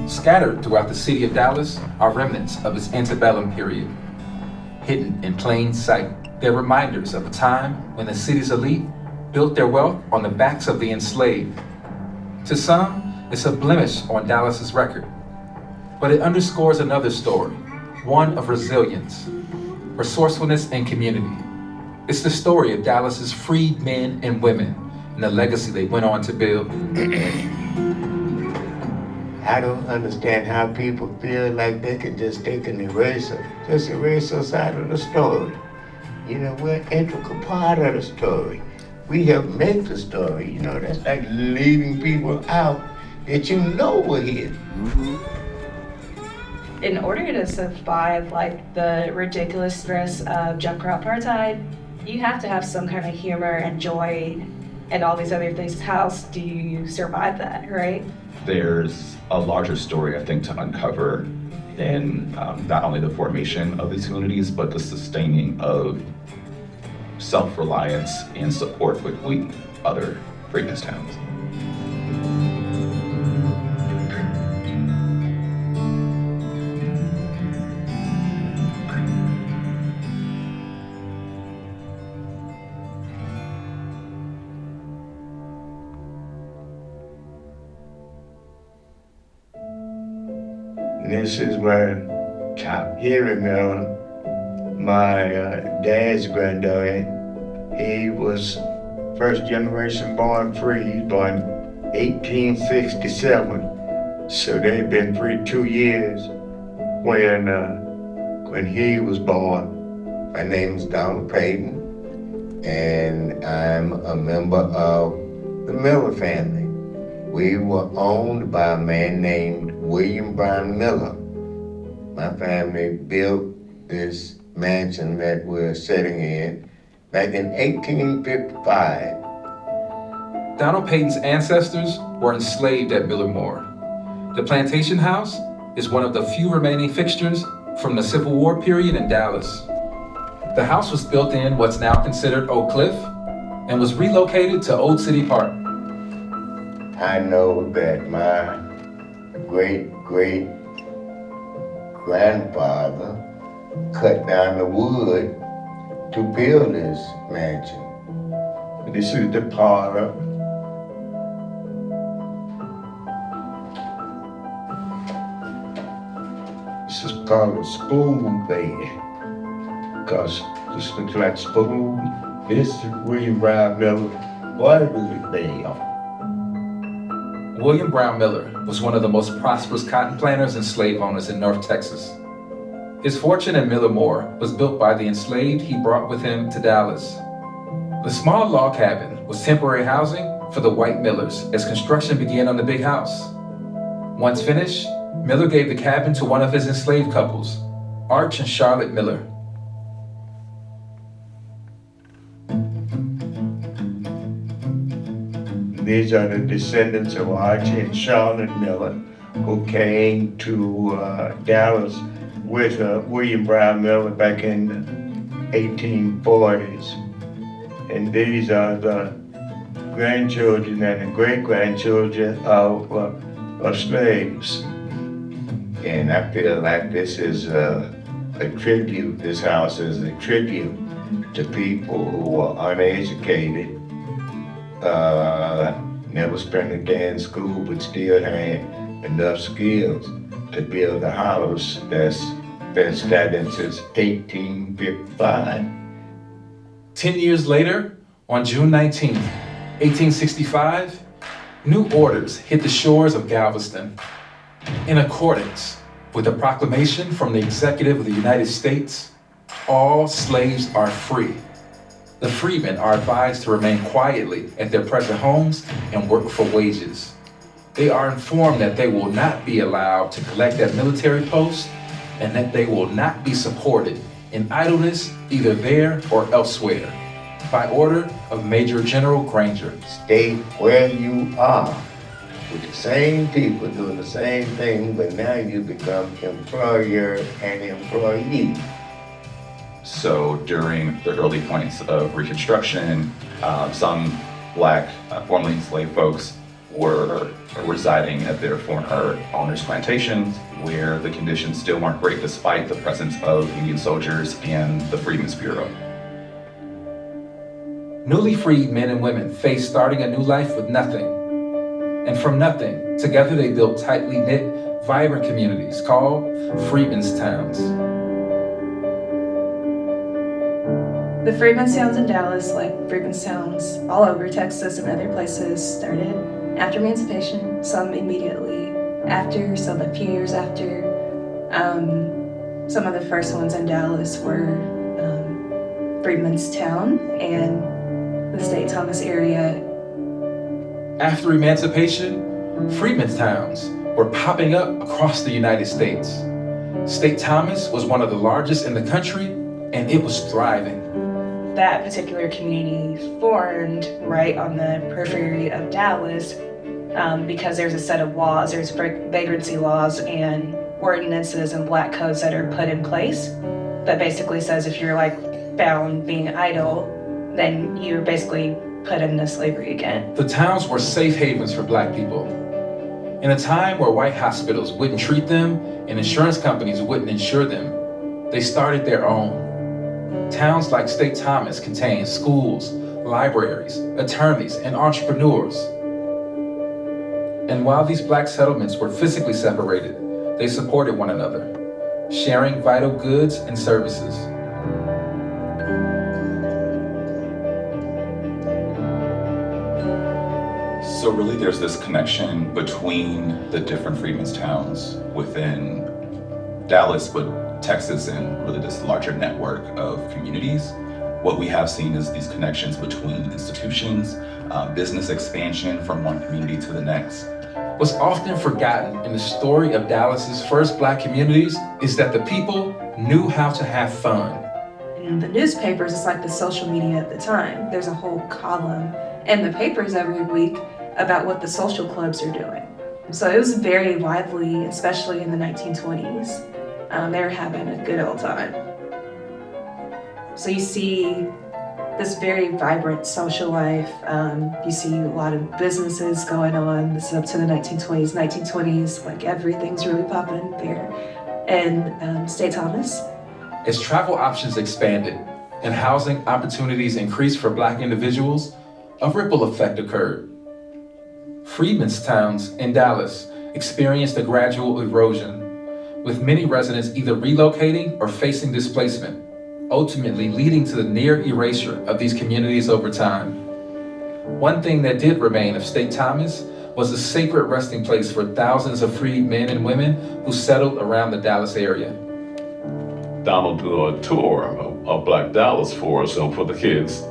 Scattered throughout the city of Dallas are remnants of its antebellum period. Hidden in plain sight, they're reminders of a time when the city's elite built their wealth on the backs of the enslaved. To some, it's a blemish on Dallas's record, but it underscores another story, one of resilience, resourcefulness, and community. It's the story of Dallas's freed men and women and the legacy they went on to build. I don't understand how people feel like they can just take an eraser, just erase us out of the story. You know, we're an integral part of the story. We help make the story, you know, that's like leaving people out that you know were here. In order to survive like the ridiculous stress of Jim Crow apartheid, you have to have some kind of humor and joy and all these other things. How else do you survive that, right? There's a larger story, I think, to uncover in not only the formation of these communities, but the sustaining of self-reliance and support between other freedmen's towns. This is where hearing my dad's granddad, he was first generation born free. He was born 1867. So they'd been free 2 years when he was born. My name is Donald Payton, and I'm a member of the Miller family. We were owned by a man named William Brown Miller. My family built this mansion that we're sitting in back in 1855. Donald Payton's ancestors were enslaved at Miller Moore. The plantation house is one of the few remaining fixtures from the Civil War period in Dallas. The house was built in what's now considered Oak Cliff and was relocated to Old City Park. I know that my great-great-grandfather cut down the wood to build this mansion. This is the parlor. This is called a spoon bed, because this looks like spoon. This is William Brown Miller. What is it made of? William Brown Miller was one of the most prosperous cotton planters and slave owners in North Texas. His fortune in Miller Moore was built by the enslaved he brought with him to Dallas. The small log cabin was temporary housing for the white Millers as construction began on the big house. Once finished, Miller gave the cabin to one of his enslaved couples, Arch and Charlotte Miller. These are the descendants of Archie and Charlotte Miller, who came to Dallas with William Brown Miller back in the 1840s. And these are the grandchildren and the great-grandchildren of slaves. And I feel like this is a tribute, this house is a tribute to people who were uneducated, never spent a day in school, but still had enough skills to build a house that's been standing since 1855. 10 years later, on June 19, 1865, new orders hit the shores of Galveston. In accordance with a proclamation from the Executive of the United States, all slaves are free. The freedmen are advised to remain quietly at their present homes and work for wages. They are informed that they will not be allowed to collect at military posts and that they will not be supported in idleness either there or elsewhere, by order of Major General Granger. Stay where you are with the same people doing the same thing, but now you become employer and employee. So during the early points of Reconstruction, some Black, formerly enslaved folks were residing at their former owners' plantations, where the conditions still weren't great despite the presence of Union soldiers and the Freedmen's Bureau. Newly freed men and women faced starting a new life with nothing. And from nothing, together they built tightly knit, vibrant communities called Freedmen's Towns. The Freedmen's Towns in Dallas, like Freedmen's Towns all over Texas and other places, started after emancipation, some immediately after, some a few years after. Some of the first ones in Dallas were Freedmen's Town and the St. Thomas area. After emancipation, Freedmen's Towns were popping up across the United States. St. Thomas was one of the largest in the country, and it was thriving. That particular community formed right on the periphery of Dallas because there's a set of laws, there's vagrancy laws and ordinances and black codes that are put in place that basically says if you're like found being idle, then you're basically put into slavery again. The towns were safe havens for black people. In a time where white hospitals wouldn't treat them and insurance companies wouldn't insure them, they started their own. Towns like St. Thomas contained schools, libraries, attorneys, and entrepreneurs. And while these black settlements were physically separated, they supported one another, sharing vital goods and services. So really there's this connection between the different Freedmen's Towns within Dallas, but Texas and really this larger network of communities. What we have seen is these connections between institutions, business expansion from one community to the next. What's often forgotten in the story of Dallas's first black communities is that the people knew how to have fun. In the newspapers, it's like the social media at the time. There's a whole column in the papers every week about what the social clubs are doing. So it was very lively, especially in the 1920s. They were having a good old time. So you see this very vibrant social life. You see a lot of businesses going on. This is up to the 1920s. 1920s, like everything's really popping there. And St. Thomas. As travel options expanded and housing opportunities increased for black individuals, a ripple effect occurred. Freedmen's Towns in Dallas experienced a gradual erosion, with many residents either relocating or facing displacement, ultimately leading to the near erasure of these communities over time. One thing that did remain of St. Thomas was a sacred resting place for thousands of freed men and women who settled around the Dallas area. Donald did a tour of Black Dallas for us, for the kids.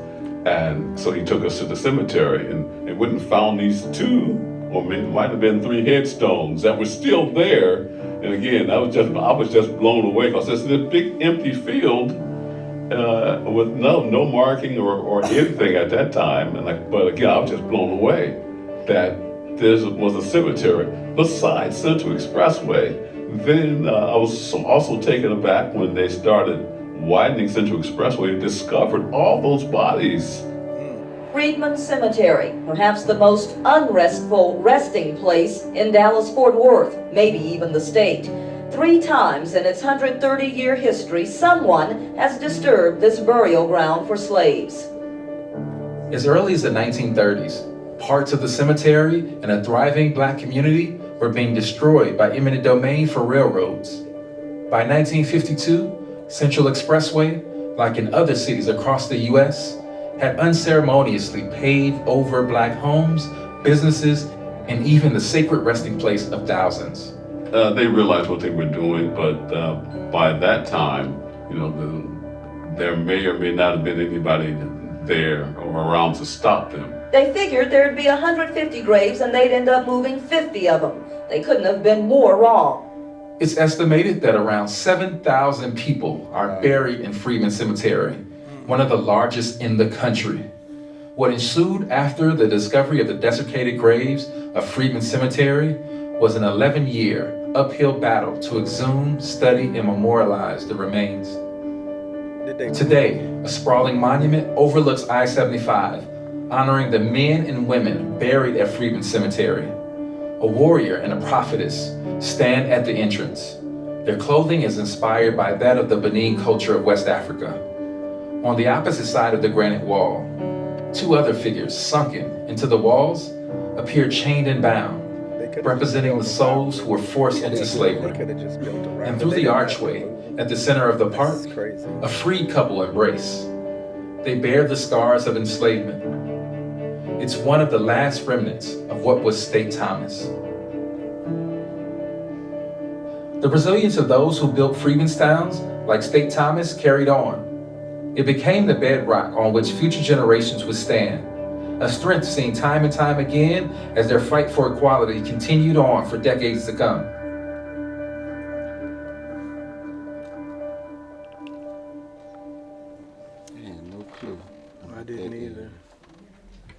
And so he took us to the cemetery and went and found these 2, or maybe might have been 3 headstones that were still there. And again, I was just blown away because it's this big empty field with no marking or anything at that time. But again, I was just blown away that there was a cemetery beside Central Expressway. Then I was also taken aback when they started widening Central Expressway and discovered all those bodies. Freedman Cemetery, perhaps the most unrestful resting place in Dallas-Fort Worth, maybe even the state. 3 times in its 130-year history, someone has disturbed this burial ground for slaves. As early as the 1930s, parts of the cemetery and a thriving black community were being destroyed by eminent domain for railroads. By 1952, Central Expressway, like in other cities across the U.S., had unceremoniously paved over black homes, businesses, and even the sacred resting place of thousands. They realized what they were doing, but by that time, there may or may not have been anybody there or around to stop them. They figured there'd be 150 graves and they'd end up moving 50 of them. They couldn't have been more wrong. It's estimated that around 7,000 people are buried in Freedman Cemetery, one of the largest in the country. What ensued after the discovery of the desiccated graves of Freedman Cemetery was an 11-year uphill battle to exhume, study, and memorialize the remains. Today, a sprawling monument overlooks I-75, honoring the men and women buried at Freedman Cemetery. A warrior and a prophetess stand at the entrance. Their clothing is inspired by that of the Benin culture of West Africa. On the opposite side of the granite wall, two other figures sunken into the walls appear chained and bound, representing the souls who were forced into slavery. And through the archway at the center of the park, a freed couple embrace. They bear the scars of enslavement. It's one of the last remnants of what was State Thomas. The resilience of those who built freedmen's towns, like State Thomas, carried on. It became the bedrock on which future generations would stand, a strength seen time and time again as their fight for equality continued on for decades to come.